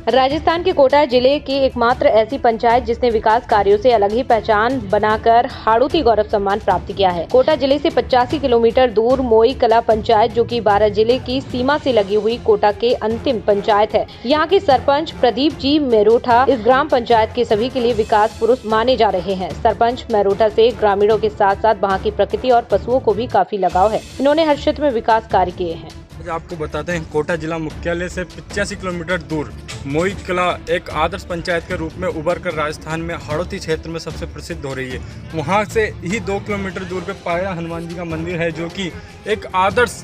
राजस्थान के कोटा जिले की एकमात्र ऐसी पंचायत जिसने विकास कार्यों से अलग ही पहचान बनाकर हाड़ौती गौरव सम्मान प्राप्त किया है। कोटा जिले से 85 किलोमीटर दूर मोई कला पंचायत, जो कि 12 जिले की सीमा से लगी हुई कोटा के अंतिम पंचायत है। यहाँ के सरपंच प्रदीप जी मेरोठा इस ग्राम पंचायत के सभी के लिए विकास पुरुष माने जा रहे हैं। सरपंच मेरोठा से ग्रामीणों के साथ साथ वहाँ की प्रकृति और पशुओं को भी काफी लगाव है। इन्होंने हर क्षेत्र में विकास कार्य किए हैं। आपको बताते हैं, कोटा जिला मुख्यालय से 85 किलोमीटर दूर मोई कला एक आदर्श पंचायत के रूप में उभर कर राजस्थान में हाड़ौती क्षेत्र में सबसे प्रसिद्ध हो रही है। वहां से ही 2 किलोमीटर दूर पे पायरा हनुमान जी का मंदिर है, जो कि एक आदर्श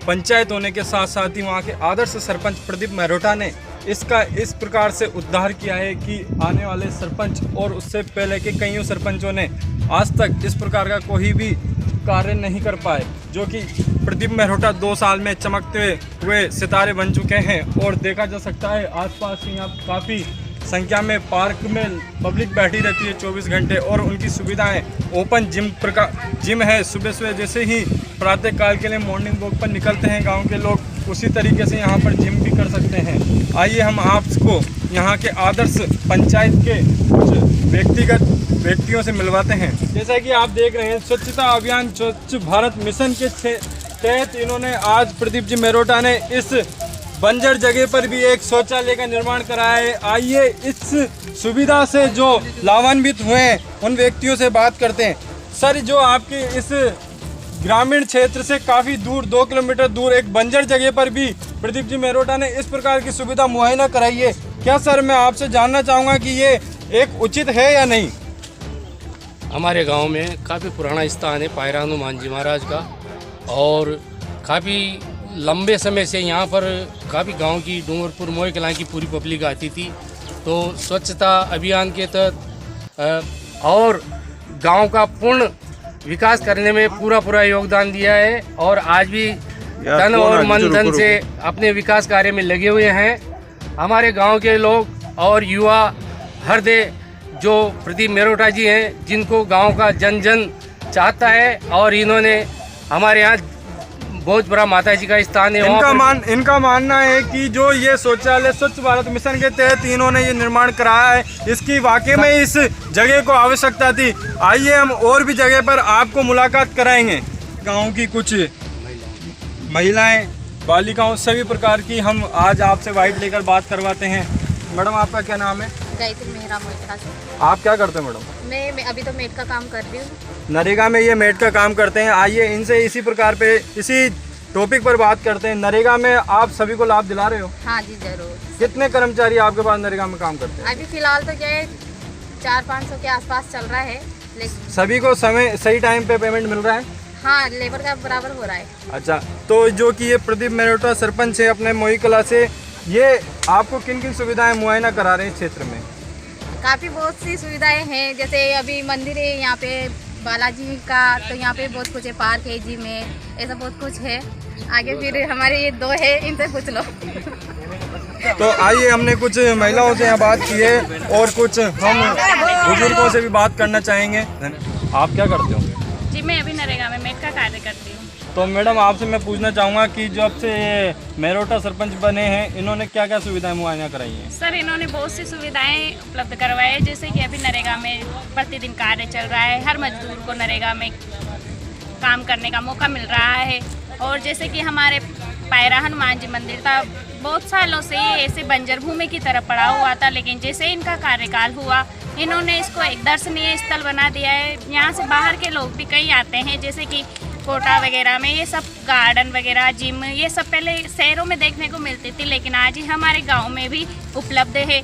पंचायत होने के साथ साथ ही वहां के आदर्श सरपंच प्रदीप मेरोठा ने इसका इस प्रकार से उद्धार किया है कि आने वाले सरपंच और उससे पहले के कईयों सरपंचों ने आज तक इस प्रकार का कोई भी कार्य नहीं कर पाए, जो कि प्रदीप मेरोठा 2 साल में चमकते हुए सितारे बन चुके हैं। और देखा जा सकता है आसपास यहाँ काफ़ी संख्या में पार्क में पब्लिक बैठी रहती है 24 घंटे, और उनकी सुविधाएं ओपन जिम है। सुबह जैसे ही प्रातः काल के लिए मॉर्निंग वॉक पर निकलते हैं गांव के लोग, उसी तरीके से यहाँ पर जिम भी कर सकते हैं। आइए हम आपको यहाँ के आदर्श पंचायत के कुछ व्यक्तियों से मिलवाते हैं। जैसा कि आप देख रहे हैं, स्वच्छता अभियान स्वच्छ भारत मिशन के तहत इन्होंने आज प्रदीप जी मेरोठा ने इस बंजर जगह पर भी एक शौचालय का निर्माण कराया है। आइए इस सुविधा से जो लाभान्वित हुए हैं उन व्यक्तियों से बात करते हैं। सर, जो आपके इस ग्रामीण क्षेत्र से काफ़ी दूर 2 किलोमीटर दूर एक बंजर जगह पर भी प्रदीप जी मेरोठा ने इस प्रकार की सुविधा मुहैया कराई है, क्या सर मैं आपसे जानना चाहूँगा कि ये एक उचित है या नहीं? हमारे गांव में काफ़ी पुराना स्थान है पायरा हनुमान जी महाराज का, और काफ़ी लंबे समय से यहाँ पर काफ़ी गांव की डूंगरपुर मोई कला की पूरी पब्लिक आती थी। तो स्वच्छता अभियान के तहत और गांव का पूर्ण विकास करने में पूरा योगदान दिया है, और आज भी तन और मन धन से अपने विकास कार्य में लगे हुए हैं। हमारे गांव के लोग और युवा हृदय जो प्रदीप मेरोठा जी हैं, जिनको गांव का जन जन चाहता है, और इन्होंने हमारे यहाँ बहुत बड़ा माता जी का स्थान है। इनका मानना है कि जो ये शौचालय स्वच्छ भारत मिशन के तहत इन्होंने ये निर्माण कराया है, इसकी वाकई में इस जगह को आवश्यकता थी। आइए हम और भी जगह पर आपको मुलाकात कराएंगे। गाँव की कुछ महिलाएं, बालिकाओं, सभी प्रकार की हम आज आपसे वाइट लेकर बात करवाते हैं। मैडम, आपका क्या नाम है? गायत्री मेहरा मोइत्रा से। आप क्या करते हैं मैडम? मैं अभी तो मेट का काम कर रही हूँ। नरेगा में ये मेट का काम करते हैं। आइए इनसे इसी प्रकार पे इसी टॉपिक पर बात करते हैं। नरेगा में आप सभी को लाभ दिला रहे हो? हाँ जी, जरूर। कितने कर्मचारी आपके पास नरेगा में काम करते हैं? अभी फिलहाल तो क्या है, 400-500 के आसपास चल रहा है। सभी को समय सही टाइम पे पेमेंट मिल रहा है? हाँ, लेबर का बराबर हो रहा है। अच्छा, तो जो कि ये प्रदीप मेरोठा सरपंच है अपने मोई कला से, ये आपको किन किन सुविधाएं मुहैया करा रहे हैं क्षेत्र में? काफ़ी बहुत सी सुविधाएं हैं, जैसे अभी मंदिर है यहाँ पे बालाजी का, तो यहाँ पे बहुत कुछ है, पार्क है, जिम है, ऐसा बहुत कुछ है। आगे फिर हमारे ये 2 है, इनसे पूछ लो। तो आइए, हमने कुछ महिलाओं से यहाँ बात की है और कुछ हम बुजुर्गों से भी बात करना चाहेंगे। आप क्या करते हो? जी, मैं अभी नरेगा में मेट का कार्य करती हूँ। तो मैडम, आपसे मैं पूछना चाहूँगा कि जब से ये मेरोठा सरपंच बने हैं, इन्होंने क्या क्या सुविधाएं मुहैया कराई हैं? सर, इन्होंने बहुत सी सुविधाएं उपलब्ध करवाई है, जैसे कि अभी नरेगा में प्रतिदिन कार्य चल रहा है। हर मजदूर को नरेगा में काम करने का मौका मिल रहा है। और जैसे कि हमारे पायरा हनुमान जी मंदिर था, बहुत सालों से ये ऐसे बंजर भूमि की तरफ पड़ा हुआ था, लेकिन जैसे इनका कार्यकाल हुआ, इन्होंने इसको एक दर्शनीय स्थल बना दिया है। यहाँ से बाहर के लोग भी कई आते हैं, जैसे कि कोटा वगैरह में ये सब गार्डन वगैरह, जिम, ये सब पहले शहरों में देखने को मिलती थी, लेकिन आज ही हमारे गांव में भी उपलब्ध है।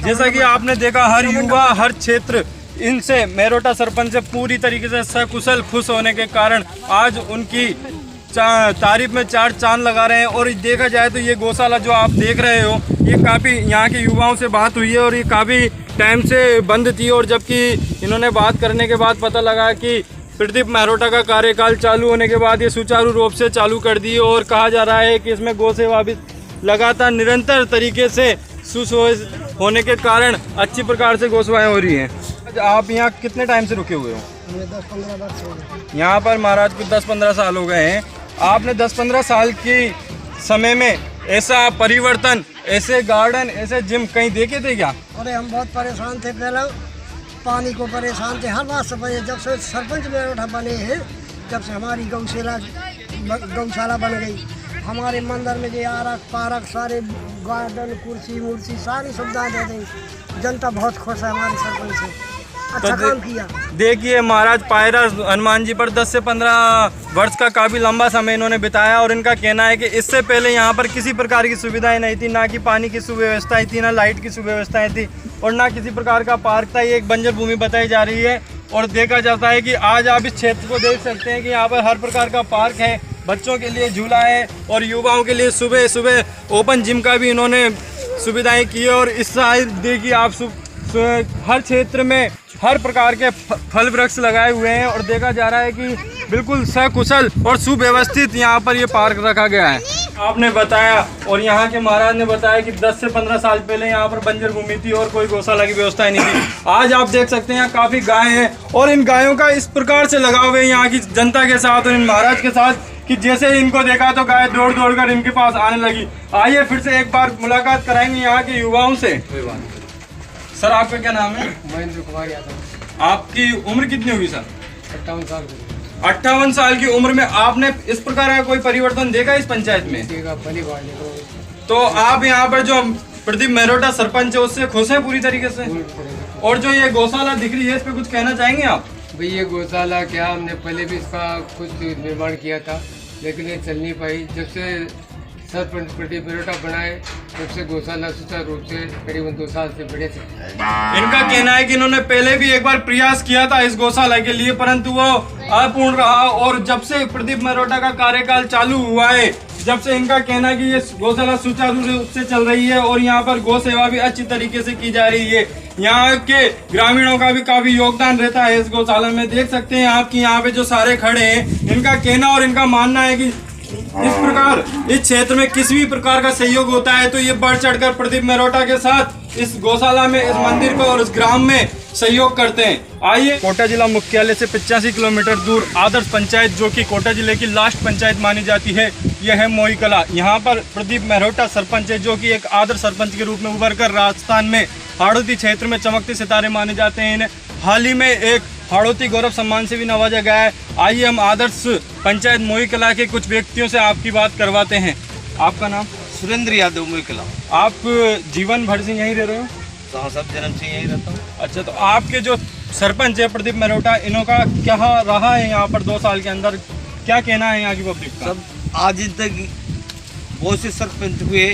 जैसा कि आपने देखा, हर युवा, हर क्षेत्र इनसे मेरोठा सरपंच से पूरी तरीके से सकुशल खुश होने के कारण आज उनकी तारीफ में 4 चांद लगा रहे हैं। और देखा जाए तो ये गौशाला जो आप देख रहे हो, ये काफ़ी यहाँ के युवाओं से बात हुई है और ये काफ़ी टाइम से बंद थी, और जबकि इन्होंने बात करने के बाद पता लगा कि प्रदीप मेरोठा का कार्यकाल चालू होने के बाद ये सुचारू रूप से चालू कर दी, और कहा जा रहा है कि इसमें गौ सेवा भी लगातार निरंतर तरीके से होने के कारण अच्छी प्रकार से गौ सेवाएं हो रही हैं। आप यहाँ कितने टाइम से रुके हुए हो? 10-15 वर्ष हो गए। यहाँ पर महाराज को 10-15 साल हो गए हैं। आपने 10-15 साल की समय में ऐसा परिवर्तन, ऐसे गार्डन, ऐसे जिम कहीं देखे थे क्या? अरे हम बहुत परेशान थे, पहले पानी को परेशान थे हर बात से। जब से सरपंच मेरठा बने हैं, जब से हमारी गौशाला बन गई, हमारे मंदिर में जो आरक पार्क सारे गार्डन कुर्सी मुर्सी सारी सुविधाएं दे दी। जनता बहुत खुश है हमारे सरपंच से, अच्छा काम किया। देखिए महाराज पायरा हनुमान जी पर 10 से 15 वर्ष का काफ़ी लंबा समय इन्होंने बिताया और इनका कहना है कि इससे पहले यहाँ पर किसी प्रकार की सुविधाएं नहीं थी, ना कि पानी की सुव्यवस्थाएं थी, ना लाइट की सुव्यवस्थाएं थी और ना किसी प्रकार का पार्क था। ये एक बंजर भूमि बताई जा रही है और देखा जाता है कि आज आप इस क्षेत्र को देख सकते हैं कि यहाँ पर हर प्रकार का पार्क है, बच्चों के लिए झूला है और युवाओं के लिए सुबह सुबह ओपन जिम का भी इन्होंने सुविधाएं की है। और इस साइड देखिए आप हर क्षेत्र में हर प्रकार के फल वृक्ष लगाए हुए हैं और देखा जा रहा है कि बिल्कुल सकुशल और सुव्यवस्थित यहाँ पर ये पार्क रखा गया है। आपने बताया और यहाँ के महाराज ने बताया कि 10 से 15 साल पहले यहाँ पर बंजर भूमि थी और कोई गौशाला की व्यवस्था नहीं थी। आज आप देख सकते हैं यहाँ काफ़ी गाय हैं और इन गायों का इस प्रकार से लगाव है यहाँ की जनता के साथ और इन महाराज के साथ कि जैसे इनको देखा तो गाय दौड़ दौड़ कर इनके पास आने लगी। आइए फिर से एक बार मुलाकात कराएंगे यहाँ के युवाओं से। सर आपका क्या नाम है? महेंद्र कुमार यादव। आपकी उम्र कितनी होगी सर? 58 साल। 58 साल की उम्र में आपने इस प्रकार का कोई परिवर्तन देखा इस पंचायत में? पहली बार। तो आप यहाँ पर जो प्रदीप मेहरोटा सरपंच है उससे खुश हैं पूरी तरीके से? और जो ये गौशाला दिख रही है इस पे कुछ कहना चाहेंगे आप? भाई ये गौशाला क्या, हमने पहले भी इसका कुछ निर्माण किया था लेकिन ये चल नहीं पाई। जब से सरपंच प्रदीप मेहरोटा बनाए तब से गौशाला सुचारू रूप से करीबन 2 साल से बढ़े थे। इनका कहना है कि इन्होंने पहले भी एक बार प्रयास किया था इस गौशाला के लिए परंतु वो अपूर्ण रहा और जब से प्रदीप मेहरोटा का कार्यकाल चालू हुआ है, जब से इनका कहना है कि ये गौशाला सुचारू रूप से चल रही है और यहाँ पर गौ सेवा भी अच्छी तरीके से की जा रही है। यहाँ के ग्रामीणों का भी काफी योगदान रहता है इस गौशाला में। देख सकते हैं आपकी यहाँ पे जो सारे खड़े हैं, इनका कहना और इनका मानना है कि इस प्रकार इस क्षेत्र में किसी भी प्रकार का सहयोग होता है तो ये बढ़ चढ़कर प्रदीप मेहरोटा के साथ इस गौशाला में, इस मंदिर को और इस ग्राम में सहयोग करते हैं। आइए कोटा जिला मुख्यालय से 85 किलोमीटर दूर आदर्श पंचायत जो कि कोटा जिले की लास्ट पंचायत मानी जाती है, यह है मोई कला। यहाँ पर प्रदीप मेहरोटा सरपंच है जो कि एक आदर्श सरपंच के रूप में उभर कर राजस्थान में हाड़ौती क्षेत्र में चमकते सितारे माने जाते हैं। इन्हें हाल ही में एक हाड़ौती गौरव सम्मान से भी नवाजा गया है। आइए हम आदर्श पंचायत मोई कला के कुछ व्यक्तियों से आपकी बात करवाते हैं। आपका नाम? सुरेंद्र यादव मोई कला। आप जीवन भर से यहीं रह रहे हो? हाँ, सब जन्म से यहीं रहता हूँ। अच्छा, तो आपके जो सरपंच है प्रदीप मेहरोटा, इनका क्या रहा है यहाँ पर 2 साल के अंदर, क्या कहना है यहाँ की पब्लिक का? सब आज तक बहुत से सरपंच हुए,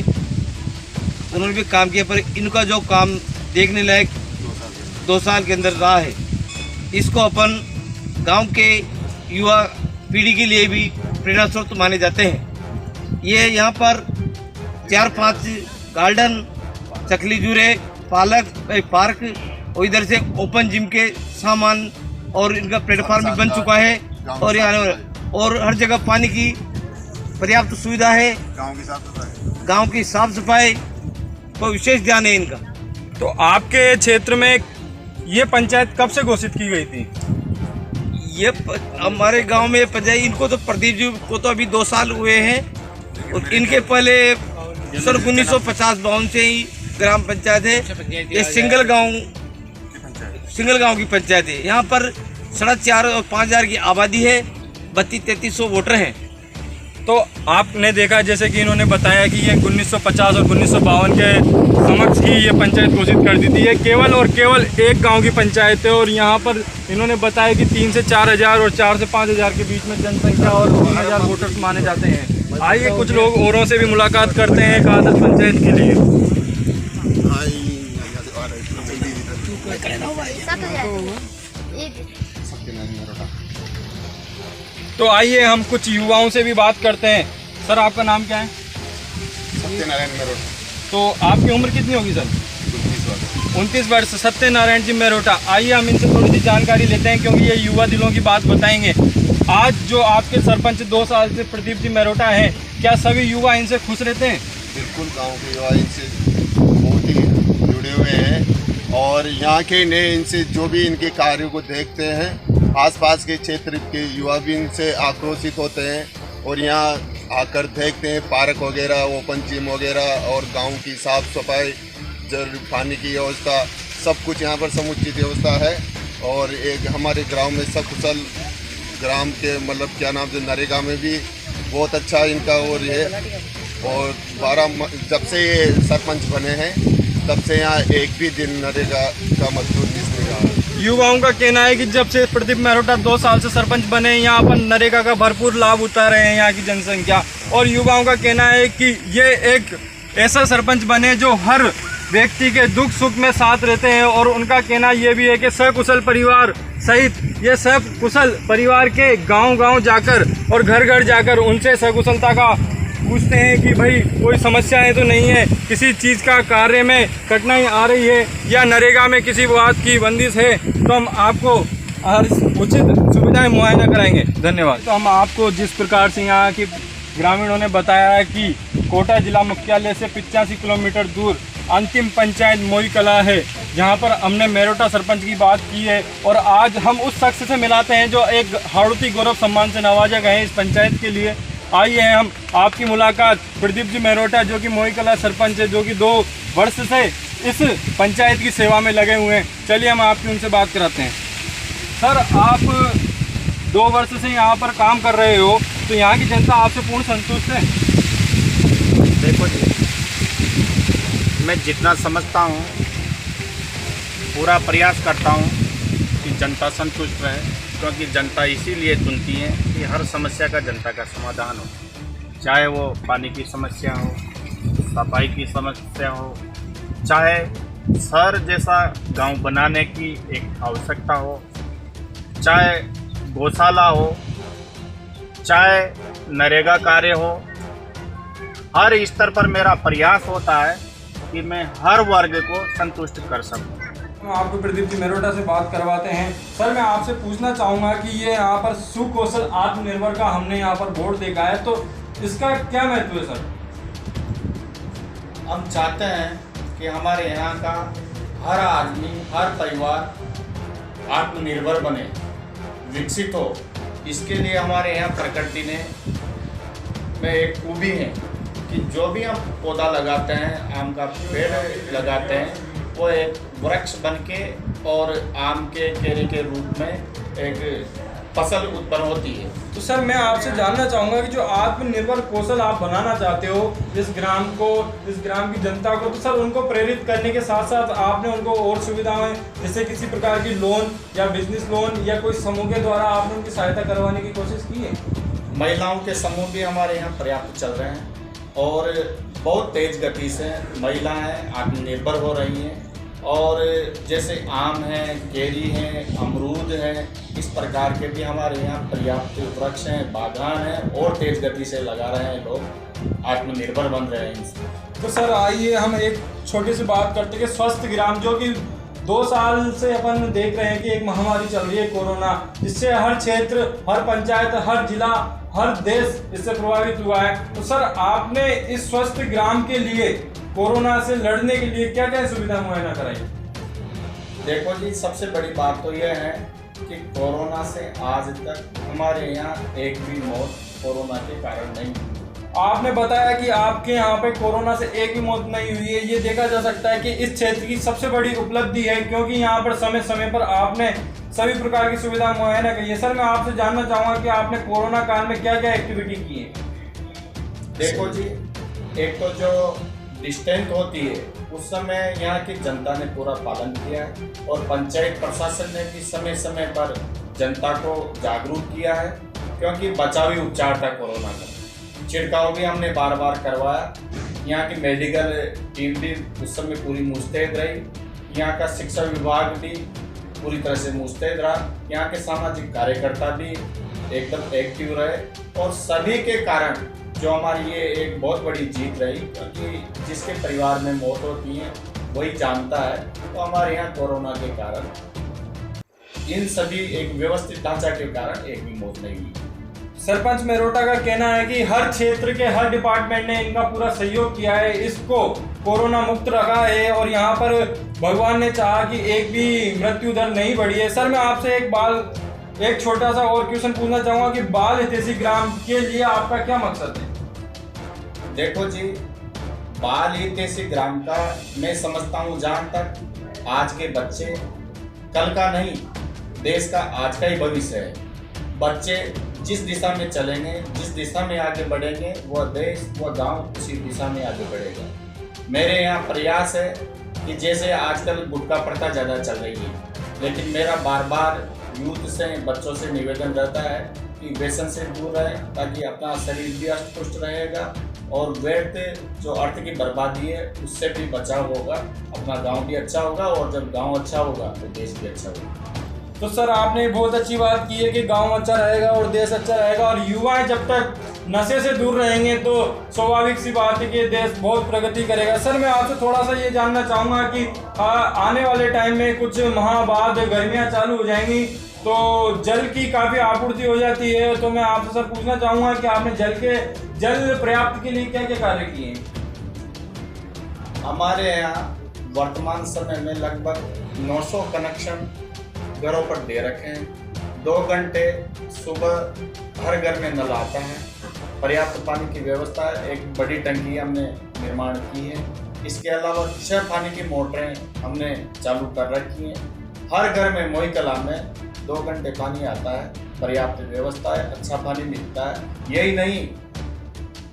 उन्होंने भी काम किया पर इनका जो काम देखने लायक 2 साल के अंदर रहा है, इसको अपन गांव के युवा पीढ़ी के लिए भी प्रेरणा स्रोत माने जाते हैं। ये यहाँ पर 4-5 गार्डन, चकली जूरे, पार्क और इधर से ओपन जिम के सामान और इनका प्लेटफॉर्म भी बन चुका है और यहाँ और हर जगह पानी की पर्याप्त सुविधा है। गांव की साफ सफाई को विशेष ध्यान है इनका। तो आपके क्षेत्र में ये पंचायत कब से घोषित की गई थी? ये हमारे गांव में पंचायत, इनको तो प्रदीप जी को तो अभी 2 साल हुए हैं और इनके पहले सन 1950-52 से ही ग्राम पंचायत है। ये सिंगल गांव की पंचायत है। यहाँ पर 4,500 और 5,000 की आबादी है, 32-3300 वोटर हैं। तो आपने देखा जैसे कि इन्होंने बताया कि ये 1950 और 1952 के समक्ष ही ये पंचायत घोषित कर दी थी। ये केवल और केवल एक गांव की पंचायत है और यहाँ पर इन्होंने बताया कि 3 से 4,000 और 4 से 5,000 के बीच में जनसंख्या और 3,000 वोटर्स माने जाते हैं। आइए कुछ लोग औरों से भी मुलाकात करते हैं एक आदर्श पंचायत के लिए। तो आइए हम कुछ युवाओं से भी बात करते हैं। सर आपका नाम क्या है? सत्यनारायण मेहरोटा। तो आपकी उम्र कितनी होगी सर? 29 वर्ष। सत्यनारायण जी मेहरोटा। आइए हम इनसे थोड़ी सी जानकारी लेते हैं क्योंकि ये युवा दिलों की बात बताएंगे। आज जो आपके सरपंच 2 साल से प्रदीप जी मेहरोटा हैं, क्या सभी युवा इनसे खुश रहते हैं? बिल्कुल, गांव के युवा इनसे बहुत ही जुड़े हुए हैं और यहाँ के नए इनसे जो भी इनके कार्यों को देखते हैं, आसपास के क्षेत्र के युवा भी इनसे आक्रोशित होते हैं और यहाँ आकर देखते हैं पार्क वगैरह, ओपन जिम वगैरह और गांव की साफ़ सफाई, जल पानी की व्यवस्था, सब कुछ यहाँ पर समुचित व्यवस्था है। और एक हमारे ग्राम में सकुशल ग्राम के मतलब क्या नाम से नरेगा में भी बहुत अच्छा इनका और ये, और 12 जब से ये सरपंच बने हैं तब से यहाँ एक भी दिन नरेगा का मजदूर मिस नहीं रहा। युवाओं का कहना है कि जब से प्रदीप मेहरोटा 2 साल से सरपंच बने, यहाँ पर नरेगा का भरपूर लाभ उठा रहे हैं यहाँ की जनसंख्या। और युवाओं का कहना है कि ये एक ऐसा सरपंच बने जो हर व्यक्ति के दुख सुख में साथ रहते हैं। और उनका कहना ये भी है कि सकुशल परिवार सहित ये सब कुशल परिवार के गांव-गांव जाकर और घर-घर जाकर उनसे सकुशलता का पूछते हैं कि भाई कोई समस्याएं तो नहीं है, किसी चीज़ का कार्य में कठिनाई आ रही है या नरेगा में किसी बात की बंदिश है तो हम आपको हर उचित सुविधाएं मुहैया कराएंगे। धन्यवाद। तो हम आपको जिस प्रकार से यहाँ की ग्रामीणों ने बताया है कि कोटा जिला मुख्यालय से 85 किलोमीटर दूर अंतिम पंचायत मोई कला है, जहाँ पर हमने मेहरोटा सरपंच की बात की है। और आज हम उस शख्स से मिलाते हैं जो एक हाड़ौती गौरव सम्मान से नवाजा गए हैं इस पंचायत के लिए। आइए हम आपकी मुलाकात प्रदीप जी मेहरोटा जो कि मोई कला सरपंच है, जो कि 2 वर्ष से इस पंचायत की सेवा में लगे हुए हैं। चलिए हम आपकी उनसे बात कराते हैं। सर, आप 2 वर्ष से यहाँ पर काम कर रहे हो, तो यहाँ की जनता आपसे पूर्ण संतुष्ट है? देखो जी, मैं जितना समझता हूँ पूरा प्रयास करता हूँ कि जनता संतुष्ट रहे, क्योंकि जनता इसीलिए चुनती है कि हर समस्या का जनता का समाधान हो, चाहे वो पानी की समस्या हो, सफाई की समस्या हो, चाहे शहर जैसा गांव बनाने की एक आवश्यकता हो, चाहे गौशाला हो, चाहे नरेगा कार्य हो। हर स्तर पर मेरा प्रयास होता है कि मैं हर वर्ग को संतुष्ट कर सकूं। हम आपको प्रदीप जी मेहरोटा से बात करवाते हैं। सर, मैं आपसे पूछना चाहूँगा कि ये यहाँ पर सुकौशल आत्मनिर्भर का हमने यहाँ पर बोर्ड देखा है, तो इसका क्या महत्व है सर? हम चाहते हैं कि हमारे यहाँ का हर आदमी, हर परिवार आत्मनिर्भर बने, विकसित हो। इसके लिए हमारे यहाँ प्रकृति में एक खूबी है कि जो भी हम पौधा लगाते हैं, आम का पेड़ लगाते हैं, वो एक वृक्ष बनके और आम के केले के रूप में एक फसल उत्पन्न होती है। तो सर, मैं आपसे जानना चाहूँगा कि जो आत्मनिर्भर कौशल आप बनाना चाहते हो इस ग्राम को, इस ग्राम की जनता को, तो सर उनको प्रेरित करने के साथ साथ आपने उनको और सुविधाएं जैसे किसी प्रकार की लोन या बिजनेस लोन या कोई समूह के द्वारा आपने उनकी सहायता करवाने की कोशिश की है? महिलाओं के समूह भी हमारे यहाँ पर्याप्त चल रहे हैं और बहुत तेज गति से महिलाएं आत्मनिर्भर हो रही हैं। और जैसे आम है, केरी है, अमरूद है, इस प्रकार के भी हमारे यहाँ पर्याप्त वृक्ष हैं, बागान हैं और तेज गति से लगा रहे हैं, लोग आत्मनिर्भर बन रहे हैं इनसे। तो सर आइए हम एक छोटी सी बात करते हैं कि स्वस्थ ग्राम, जो कि 2 साल से अपन देख रहे हैं कि एक महामारी चल रही है कोरोना, जिससे हर क्षेत्र, हर पंचायत, हर जिला, हर देश इससे प्रभावित हुआ है। तो सर आपने इस स्वस्थ ग्राम के लिए कोरोना से लड़ने के लिए क्या क्या सुविधा मुहैया कराई? देखो जी, सबसे बड़ी बात तो यह है कि कोरोना से आज तक हमारे यहाँ एक भी मौत कोरोना के कारण नहीं हुई। आपने बताया कि आपके यहाँ पे कोरोना से एक भी मौत नहीं हुई है। ये देखा जा सकता है कि इस क्षेत्र की सबसे बड़ी उपलब्धि है, क्योंकि यहाँ पर समय समय पर आपने सभी प्रकार की सुविधा मुहैया की है। सर, मैं आपसे जानना चाहूँगा कि आपने कोरोना काल में क्या क्या एक्टिविटी की है? देखो जी, एक तो जो डिस्टेंस होती है उस समय यहाँ की जनता ने पूरा पालन किया है और पंचायत प्रशासन ने भी समय समय पर जनता को जागरूक किया है, क्योंकि बचावी उपचार था कोरोना का। छिड़काव भी हमने बार बार करवाया। यहाँ की मेडिकल टीम भी उस समय पूरी मुस्तैद रही। यहाँ का शिक्षा विभाग भी पूरी तरह से मुस्तैद रहा। यहाँ के सामाजिक कार्यकर्ता भी एकदम एक्टिव रहे और सभी के कारण जो हमारी ये एक बहुत बड़ी जीत रही, क्योंकि जिसके परिवार में मौत होती है वही जानता है। तो हमारे यहाँ कोरोना के कारण इन सभी एक व्यवस्थित ढांचा के कारण एक भी मौत नहीं हुई। सरपंच मेहरोटा का कहना है कि हर क्षेत्र के हर डिपार्टमेंट ने इनका पूरा सहयोग किया है, इसको कोरोना मुक्त रखा है और यहाँ पर भगवान ने चाहा कि एक भी मृत्यु दर नहीं बढ़ी है। सर, मैं आपसे एक छोटा सा और क्वेश्चन पूछना चाहूँगा कि बाल हितैषी ग्राम के लिए आपका क्या मकसद है? देखो जी, बाल हितैषी ग्राम का मैं समझता हूँ जहाँ तक आज के बच्चे कल का नहीं, देश का आज का ही भविष्य है। बच्चे जिस दिशा में चलेंगे, जिस दिशा में आगे बढ़ेंगे, वह देश वह गांव उसी दिशा में आगे बढ़ेगा। मेरे यहाँ प्रयास है कि जैसे आजकल गुटखा प्रथा ज़्यादा चल रही है, लेकिन मेरा बार बार यूथ से, बच्चों से निवेदन रहता है कि व्यसन से दूर रहें, ताकि अपना शरीर भी अष्ट पुष्ट रहेगा और व्यर्थ जो अर्थ की बर्बादी है उससे भी बचाव होगा, अपना गांव भी अच्छा होगा और जब गांव अच्छा होगा तो देश भी अच्छा होगा। तो सर आपने बहुत अच्छी बात की है कि गांव अच्छा रहेगा और देश अच्छा रहेगा, और युवाएं जब तक नशे से दूर रहेंगे तो स्वाभाविक सी बात है कि देश बहुत प्रगति करेगा। सर मैं आपसे थोड़ा सा ये जानना चाहूँगा कि आने वाले टाइम में कुछ माह बाद गर्मियाँ चालू हो जाएंगी तो जल की काफ़ी आपूर्ति हो जाती है, तो मैं आपसे सर पूछना चाहूँगा कि आपने जल पर्याप्त के लिए क्या क्या कार्य किए हैं? हमारे यहाँ वर्तमान समय में लगभग 900 कनेक्शन घरों पर दे रखे हैं। 2 घंटे सुबह हर घर में नल आता है, पर्याप्त पानी की व्यवस्था है, एक बड़ी टंकी हमने निर्माण की है। इसके अलावा 6 पानी की मोटरें हमने चालू कर रखी हैं। हर घर में मोई कला में 2 घंटे पानी आता है, पर्याप्त व्यवस्था है, अच्छा पानी मिलता है। यही नहीं,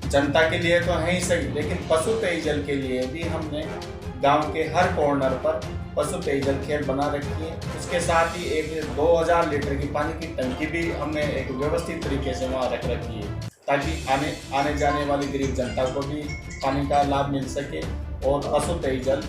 जनता के लिए तो है ही सही, लेकिन पशु पेयजल के लिए भी हमने गांव के हर कॉर्नर पर पशु पेयजल खेल बना रखी है। उसके साथ ही एक 2000 लीटर की पानी की टंकी भी हमने एक व्यवस्थित तरीके से वहाँ रख रखी है, ताकि आने जाने वाली गरीब जनता को भी पानी का लाभ मिल सके और पशु पेयजल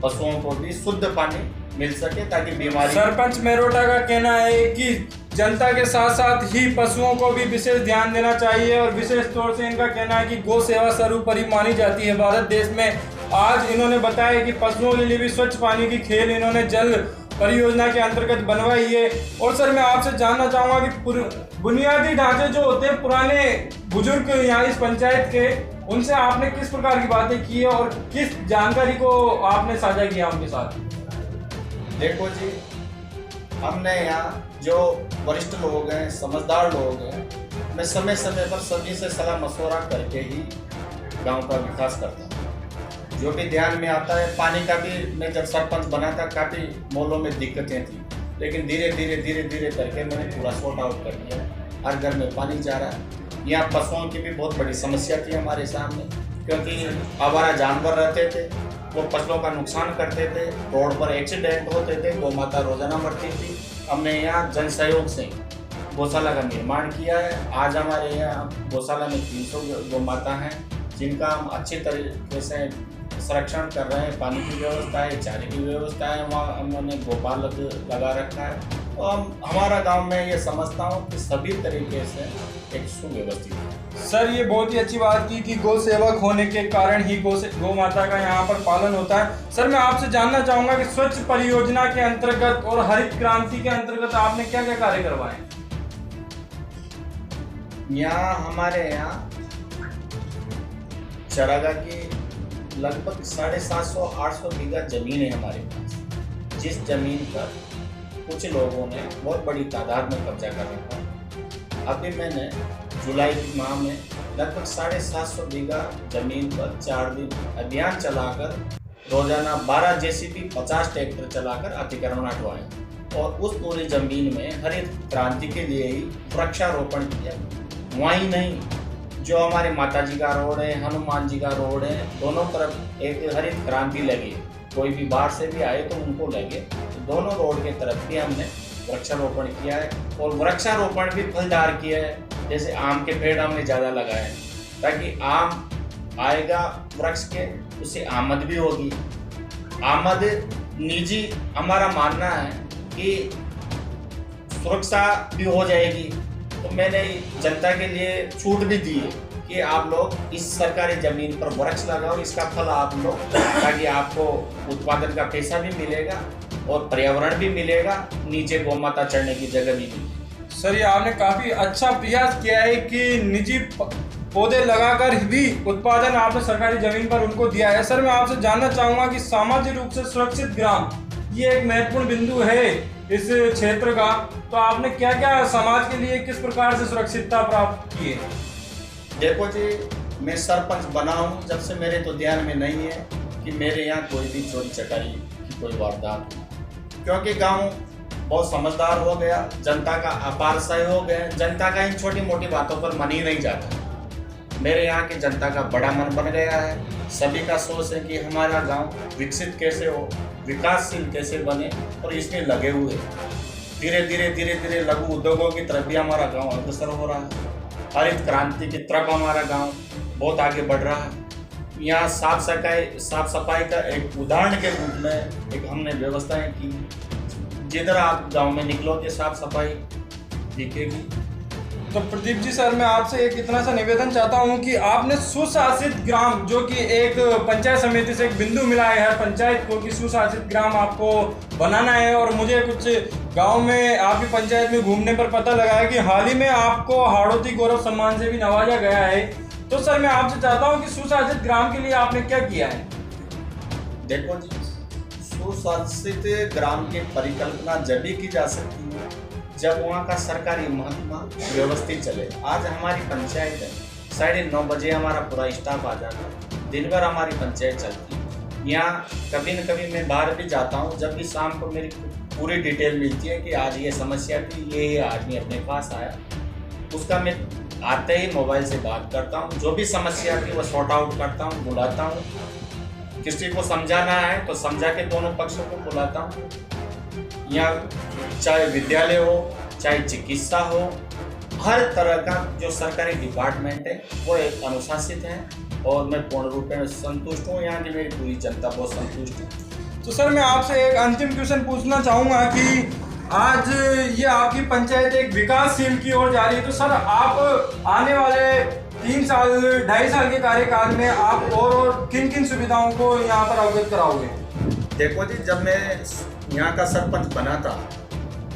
पशुओं को भी शुद्ध पानी मिल सके, ताकि बीमारी। सरपंच मेरोटा का कहना है कि जनता के साथ साथ ही पशुओं को भी विशेष ध्यान देना चाहिए, और विशेष तौर से इनका कहना है कि गौ सेवा सर्वोपरि मानी जाती है भारत देश में। आज इन्होंने बताया कि पशुओं के लिए भी स्वच्छ पानी की खेल इन्होंने जल परियोजना के अंतर्गत बनवाई है। और सर मैं आपसे जानना चाहूँगा कि बुनियादी ढांचे जो होते हैं पुराने बुजुर्ग यहाँ इस पंचायत के, उनसे आपने किस प्रकार की बातें की है और किस जानकारी को आपने साझा किया उनके साथ? देखो जी, हमने यहाँ जो वरिष्ठ लोग हैं, समझदार लोग हैं, मैं समय समय पर सभी से सलाह मशवरा करके ही गांव का विकास करता हूँ। जो भी ध्यान में आता है, पानी का भी मैं जब सरपंच बना था काफ़ी मोहल्लों में दिक्कतें थी, लेकिन धीरे धीरे करके मैंने पूरा सॉर्ट आउट कर दिया। हर घर में पानी जा रहा है। यहाँ पशुओं की भी बहुत बड़ी समस्या थी हमारे सामने, क्योंकि आवारा जानवर रहते थे, वो फसलों का नुकसान करते थे, रोड पर एक्सीडेंट होते थे, गौ माता रोजाना मरती थी। हमने यहाँ जन सहयोग से गौशाला का निर्माण किया है। आज हमारे यहाँ गौशाला में 300 गौ माता हैं, जिनका हम अच्छे तरीके से संरक्षण कर रहे हैं। पानी की व्यवस्था है, चारे की व्यवस्था है, वहाँ हमने गोपाल लगा रखा है। और हमारा गांव में ये समझता हूँ कि सभी तरीके से एक सुव्यवस्थित है। सर ये बहुत ही अच्छी बात की कि गौ सेवक होने के कारण ही गौ माता का यहाँ पर पालन होता है। सर मैं आपसे जानना चाहूँगा कि स्वच्छ परियोजना के अंतर्गत और हरित क्रांति के अंतर्गत आपने क्या क्या कार्य करवाए? यहाँ हमारे यहाँ चरागाह की लगभग 750-800 बीघा जमीन है हमारे पास, जिस जमीन पर कुछ लोगों ने बहुत बड़ी तादाद में कब्जा कर रखा है। अभी मैंने जुलाई के माह में लगभग 750 बीघा जमीन पर 4 दिन अभियान चलाकर रोजाना 12 जेसीबी 50 ट्रैक्टर चलाकर अतिक्रमण हटवाए और उस पूरी जमीन में हरित क्रांति के लिए ही वृक्षारोपण किया। वहीं नहीं, जो हमारे माता जी का रोड है, हनुमान जी का रोड है, दोनों तरफ एक हरित क्रांति लगी। कोई भी बाहर से भी आए तो उनको लगे, तो दोनों रोड के तरफ भी हमने वृक्षारोपण किया है। और वृक्षारोपण भी फलदार किया है, जैसे आम के पेड़ हमने ज़्यादा लगाए, ताकि आम आएगा वृक्ष के, उससे आमद भी होगी। आमद निजी हमारा मानना है कि सुरक्षा भी हो जाएगी। तो मैंने जनता के लिए छूट भी दी है कि आप लोग इस सरकारी ज़मीन पर वृक्ष लगाओ, इसका फल आप लोग, ताकि आपको उत्पादन का पैसा भी मिलेगा और पर्यावरण भी मिलेगा, नीचे गौ माता चढ़ने की जगह भी मिलेगी। सर ये आपने काफ़ी अच्छा प्रयास किया है कि निजी पौधे लगाकर भी उत्पादन आपने सरकारी ज़मीन पर उनको दिया है। सर मैं आपसे जानना चाहूँगा कि सामाजिक रूप से सुरक्षित ग्राम ये एक महत्वपूर्ण बिंदु है इस क्षेत्र का, तो आपने क्या क्या समाज के लिए किस प्रकार से सुरक्षितता प्राप्त की है? देखो जी, मैं सरपंच बना हूँ जब से मेरे तो ध्यान में नहीं है कि मेरे यहाँ कोई भी चोरी चकारी की कोई वारदात हो, क्योंकि गांव बहुत समझदार हो गया, जनता का अपार सहयोग है, जनता का इन छोटी मोटी बातों पर मन ही नहीं जाता। मेरे यहाँ की जनता का बड़ा मन बन गया है, सभी का सोच है कि हमारा गांव विकसित कैसे हो, विकासशील कैसे बने, और इसमें लगे हुए धीरे धीरे लघु उद्योगों की तरफ भी हमारा गांव अग्रसर हो रहा है। हरित क्रांति की तरफ हमारा गांव बहुत आगे बढ़ रहा है। यहाँ साफ सफाई का एक उदाहरण के रूप में एक हमने व्यवस्थाएं की, जिधर आप गांव में निकलोगे साफ सफाई दिखेगी। तो प्रदीप जी सर, मैं आपसे एक इतना सा निवेदन चाहता हूं कि आपने सुशासित ग्राम, जो कि एक पंचायत समिति से एक बिंदु मिला है हर पंचायत को कि सुशासित ग्राम आपको बनाना है, और मुझे कुछ गांव में आपकी पंचायत में घूमने पर पता लगा है कि हाल ही में आपको हाड़ौती गौरव सम्मान से भी नवाजा गया है। तो सर, मैं आपसे चाहता हूँ कि सुशासित ग्राम के लिए आपने क्या किया है? देखो जी, सुशासित ग्राम की परिकल्पना जब भी की जा सकती है जब वहाँ का सरकारी महकमा व्यवस्थित चले। आज हमारी पंचायत है, 9:30 बजे हमारा पूरा स्टाफ आ जाता है, दिन भर हमारी पंचायत चलती है। यहाँ कभी न कभी मैं बाहर भी जाता हूँ, जब भी शाम को मेरी पूरी डिटेल मिलती है कि आज ये समस्या थी, ये आदमी अपने पास आया, उसका मैं आते ही मोबाइल से बात करता हूँ, जो भी समस्या थी वो सॉर्ट आउट करता हूँ, बुलाता हूँ। किसी को समझाना है तो समझा के दोनों पक्षों को बुलाता हूँ। यहाँ चाहे विद्यालय हो, चाहे चिकित्सा हो, हर तरह का जो सरकारी डिपार्टमेंट है वो एक अनुशासित है, और मैं पूर्ण रूप में संतुष्ट हूँ। यहाँ की मेरी पूरी जनता बहुत संतुष्ट है। तो सर, मैं आपसे एक अंतिम क्वेश्चन पूछना चाहूँगा कि आज ये आपकी पंचायत एक विकासशील की ओर जा रही है, तो सर आप आने वाले 3 साल 2.5 साल के कार्यकाल में आप और किन किन सुविधाओं को यहाँ पर अवगत कराओगे? देखो जी, जब मैं यहाँ का सरपंच बना था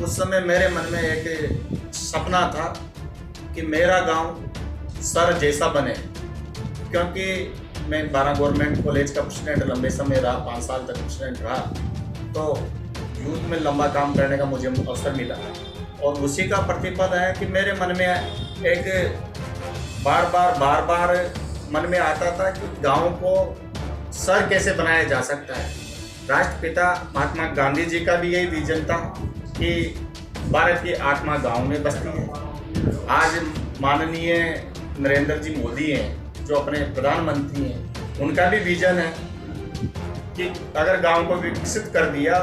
उस समय मेरे मन में एक सपना था कि मेरा गांव सर जैसा बने, क्योंकि मैं 12 गवर्नमेंट कॉलेज का प्रेसिडेंट लंबे समय रहा, 5 साल तक प्रेसिडेंट रहा, तो यूथ में लंबा काम करने का मुझे अवसर मिला, और उसी का प्रतिफल है कि मेरे मन में एक बार बार मन में आता था कि गाँव को सर कैसे बनाया जा सकता है। राष्ट्रपिता महात्मा गांधी जी का भी यही विजन था कि भारत की आत्मा गांव में बसती है। आज माननीय नरेंद्र जी मोदी हैं जो अपने प्रधानमंत्री हैं, उनका भी विजन है कि अगर गांव को विकसित कर दिया,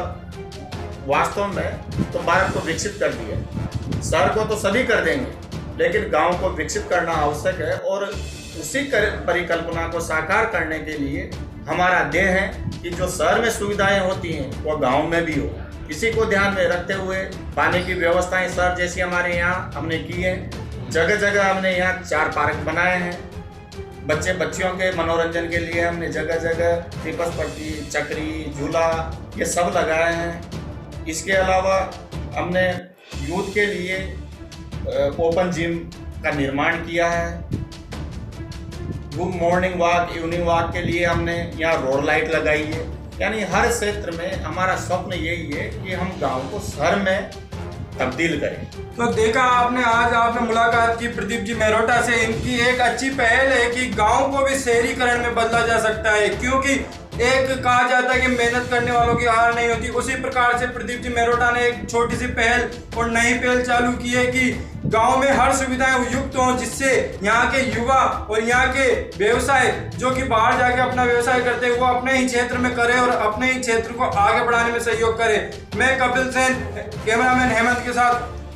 वास्तव में तो भारत को विकसित कर दिया। शहर को तो सभी कर देंगे, लेकिन गांव को विकसित करना आवश्यक है, और उसी परिकल्पना को साकार करने के लिए हमारा ध्येय है कि जो शहर में सुविधाएं होती हैं वो गांव में भी हो। इसी को ध्यान में रखते हुए पानी की व्यवस्थाएं शहर जैसी हमारे यहाँ हमने की है। जगह जगह हमने यहाँ 4 पार्क बनाए हैं, बच्चियों के मनोरंजन के लिए हमने जगह जगह पीपस पट्टी, चक्री, झूला ये सब लगाए हैं। इसके अलावा हमने यूथ के लिए ओपन जिम का निर्माण किया है। मॉर्निंग वॉक, इवनिंग वॉक के लिए हमने यहाँ रोड लाइट लगाई है। यानी हर क्षेत्र में हमारा स्वप्न यही है कि हम गांव को शहर में तब्दील करें। तो देखा आपने, आज आपने मुलाकात की प्रदीप जी मेहरोटा से। इनकी एक अच्छी पहल है कि गांव को भी शहरीकरण में बदला जा सकता है, क्योंकि एक कहा जाता है कि मेहनत करने वालों की हार नहीं होती। उसी प्रकार से प्रदीप जी मेहरोटा ने एक छोटी सी पहल और नई पहल चालू की है कि गांव में हर सुविधाएं युक्त हों, जिससे यहाँ के युवा और यहाँ के व्यवसाय जो कि बाहर जाके अपना व्यवसाय करते हैं वो अपने ही क्षेत्र में करें और अपने ही क्षेत्र को आगे बढ़ाने में सहयोग करें। मैं कपिल सेन, कैमरामैन हेमंत के साथ